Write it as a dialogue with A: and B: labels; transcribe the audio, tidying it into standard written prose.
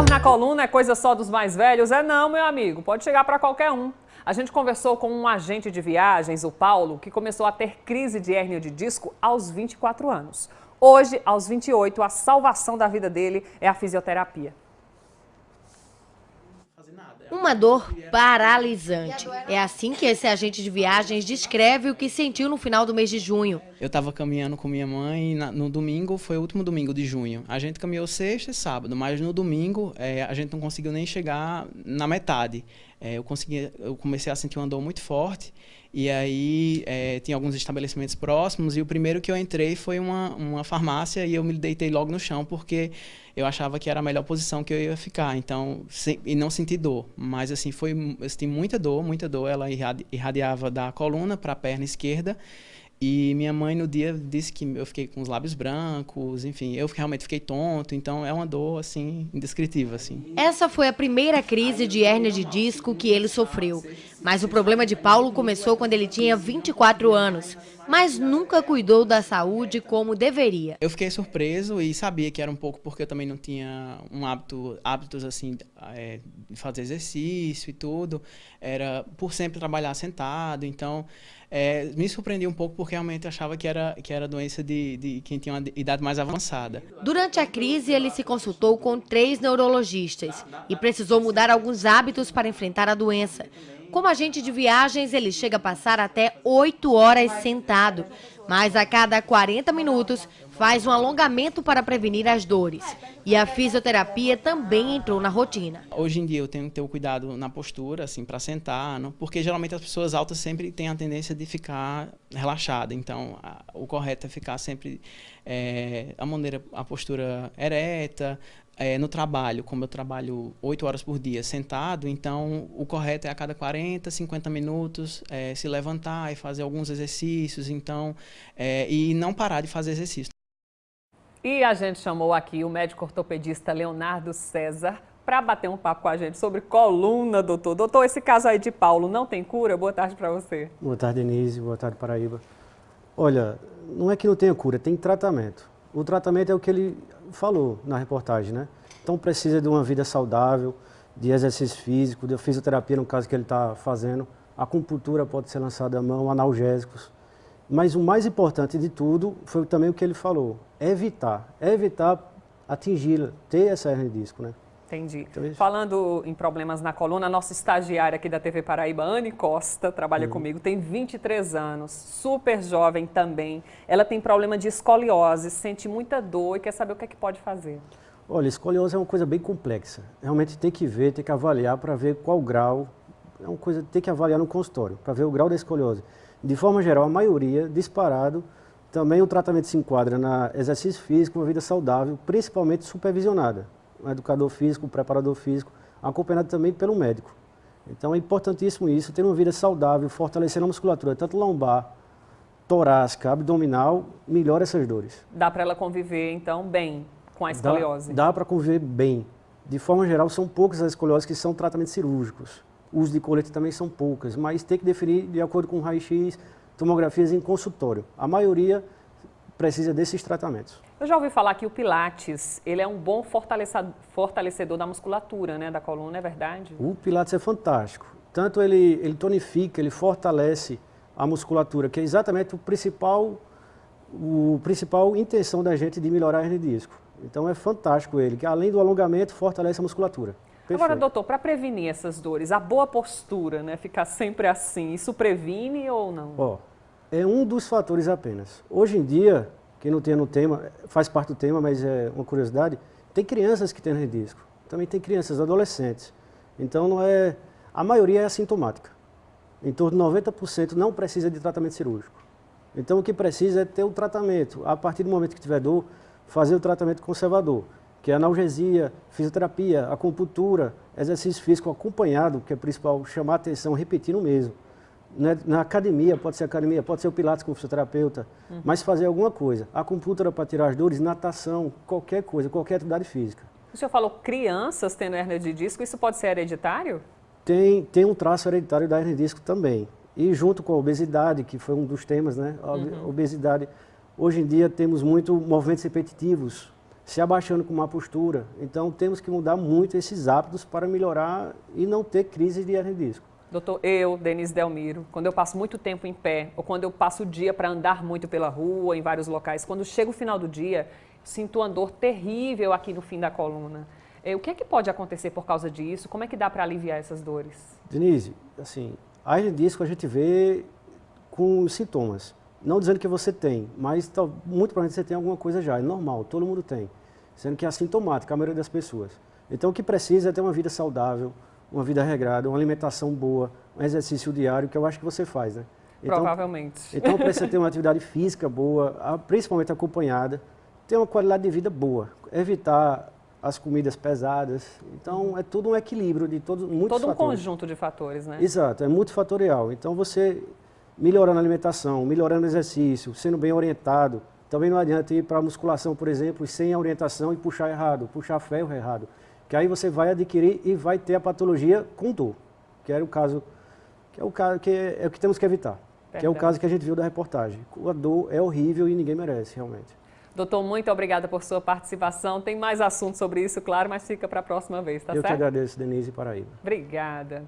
A: Dor na coluna é coisa só dos mais velhos? É não, meu amigo, pode chegar para qualquer um. A gente conversou com um agente de viagens, o Paulo, que começou a ter crise de hérnia de disco aos 24 anos. Hoje, aos 28, a salvação da vida dele é a fisioterapia.
B: Uma dor paralisante. É assim que esse agente de viagens descreve o que sentiu no final do mês de junho.
C: Eu estava caminhando com minha mãe no domingo, foi o último domingo de junho. A gente caminhou sexta e sábado, mas no domingo a gente não conseguiu nem chegar na metade. Eu comecei a sentir uma dor muito forte e aí tinha alguns estabelecimentos próximos e o primeiro que eu entrei foi uma farmácia e eu me deitei logo no chão porque eu achava que era a melhor posição que eu ia ficar, então, e não senti dor, mas assim, eu senti muita dor, ela irradiava da coluna para a perna esquerda. E minha mãe no dia disse que eu fiquei com os lábios brancos, enfim, eu realmente fiquei tonto, então é uma dor, assim, indescritível, assim.
B: Essa foi a primeira crise de hérnia de disco que ele sofreu. Mas o problema de Paulo começou quando ele tinha 24 anos, mas nunca cuidou da saúde como deveria.
C: Eu fiquei surpreso e sabia que era um pouco porque eu também não tinha hábitos assim, de fazer exercício e tudo, era por sempre trabalhar sentado, então me surpreendi um pouco porque realmente achava que era doença de quem tinha uma idade mais avançada.
B: Durante a crise, ele se consultou com 3 neurologistas e precisou mudar alguns hábitos para enfrentar a doença. Como agente de viagens, ele chega a passar até 8 horas sentado, mas a cada 40 minutos faz um alongamento para prevenir as dores. E a fisioterapia também entrou na rotina.
C: Hoje em dia eu tenho que ter o cuidado na postura, assim, para sentar, porque geralmente as pessoas altas sempre têm a tendência de ficar relaxada. Então, o correto é ficar sempre a postura ereta. No trabalho, como eu trabalho 8 horas por dia sentado, então o correto é a cada 40, 50 minutos se levantar e fazer alguns exercícios, então, e não parar de fazer exercício.
A: E a gente chamou aqui o médico ortopedista Leonardo César para bater um papo com a gente sobre coluna, doutor. Doutor, esse caso aí de Paulo não tem cura? Boa tarde para você.
D: Boa tarde, Denise. Boa tarde, Paraíba. Olha, não é que não tenha cura, tem tratamento. O tratamento é o que ele falou na reportagem, né? Então precisa de uma vida saudável, de exercício físico, de fisioterapia, no caso que ele está fazendo. A acupuntura pode ser lançada à mão, analgésicos. Mas o mais importante de tudo foi também o que ele falou, evitar atingi-la, ter essa hernia de disco, né?
A: Entendi. Então, falando em problemas na coluna, a nossa estagiária aqui da TV Paraíba, Anne Costa, trabalha comigo, tem 23 anos, super jovem também. Ela tem problema de escoliose, sente muita dor e quer saber o que é que pode fazer.
D: Olha, escoliose é uma coisa bem complexa. Realmente tem que ver, tem que avaliar para ver qual grau. É uma coisa que tem que avaliar no consultório, para ver o grau da escoliose. De forma geral, a maioria, disparado, também o tratamento se enquadra na exercício físico, uma vida saudável, principalmente supervisionada. Um educador físico, um preparador físico, acompanhado também pelo médico. Então é importantíssimo isso, ter uma vida saudável, fortalecendo a musculatura, tanto lombar, torácica, abdominal, melhora essas dores.
A: Dá para ela conviver, então, bem com a escoliose?
D: Dá para conviver bem. De forma geral, são poucas as escolioses que são tratamentos cirúrgicos. O uso de colete também são poucas, mas tem que definir de acordo com raio-x, tomografias em consultório. A maioria precisa desses tratamentos.
A: Eu já ouvi falar que o Pilates, ele é um bom fortalecedor da musculatura, né, da coluna, é verdade?
D: O Pilates é fantástico. Tanto ele tonifica, ele fortalece a musculatura, que é exatamente o principal intenção da gente de melhorar a hernia de disco. Então é fantástico ele, que além do alongamento, fortalece a musculatura. Perfeito.
A: Agora, doutor, para prevenir essas dores, a boa postura, né, ficar sempre assim, isso previne ou não?
D: É um dos fatores apenas. Hoje em dia, quem não tem no tema, faz parte do tema, mas é uma curiosidade, tem crianças que têm hernia de disco, também tem crianças, adolescentes. Então a maioria é assintomática. Em torno de 90% não precisa de tratamento cirúrgico. Então o que precisa é ter o tratamento. A partir do momento que tiver dor, fazer o tratamento conservador, que é analgesia, fisioterapia, acupuntura, exercício físico acompanhado, que é principal, chamar a atenção, repetindo mesmo. Na academia, pode ser o Pilates com o fisioterapeuta, mas fazer alguma coisa. Acupuntura para tirar as dores, natação, qualquer coisa, qualquer atividade física.
A: O senhor falou crianças tendo hernia de disco, isso pode ser hereditário?
D: Tem um traço hereditário da hernia de disco também. E junto com a obesidade, que foi um dos temas, né? A obesidade. Hoje em dia temos muito movimentos repetitivos, se abaixando com má postura. Então temos que mudar muito esses hábitos para melhorar e não ter crise de hernia de disco.
A: Doutor, eu, Denise Delmiro, quando eu passo muito tempo em pé, ou quando eu passo o dia para andar muito pela rua, em vários locais, quando chega o final do dia, sinto uma dor terrível aqui no fim da coluna. O que é que pode acontecer por causa disso? Como é que dá para aliviar essas dores?
D: Denise, assim, a hernia de disco a gente vê com os sintomas. Não dizendo que você tem, mas muito provavelmente você tem alguma coisa já, é normal, todo mundo tem. Sendo que é assintomática a maioria das pessoas. Então o que precisa é ter uma vida saudável, uma vida regrada, uma alimentação boa, um exercício diário, que eu acho que você faz, né? Então,
A: provavelmente.
D: Então precisa ter uma atividade física boa, principalmente acompanhada, ter uma qualidade de vida boa, evitar as comidas pesadas. Então é tudo um equilíbrio de muitos fatores.
A: Todo um conjunto de fatores, né?
D: Exato, é multifatorial. Então você melhorando a alimentação, melhorando o exercício, sendo bem orientado. Também não adianta ir para a musculação, por exemplo, sem a orientação e puxar errado, puxar ferro errado. Que aí você vai adquirir e vai ter a patologia com dor, que é o que temos que evitar. Verdade. Que é o caso que a gente viu da reportagem. A dor é horrível e ninguém merece, realmente.
A: Doutor, muito obrigada por sua participação. Tem mais assuntos sobre isso, claro, mas fica para a próxima vez, tá certo?
D: Eu que agradeço, Denise Paraíba.
A: Obrigada.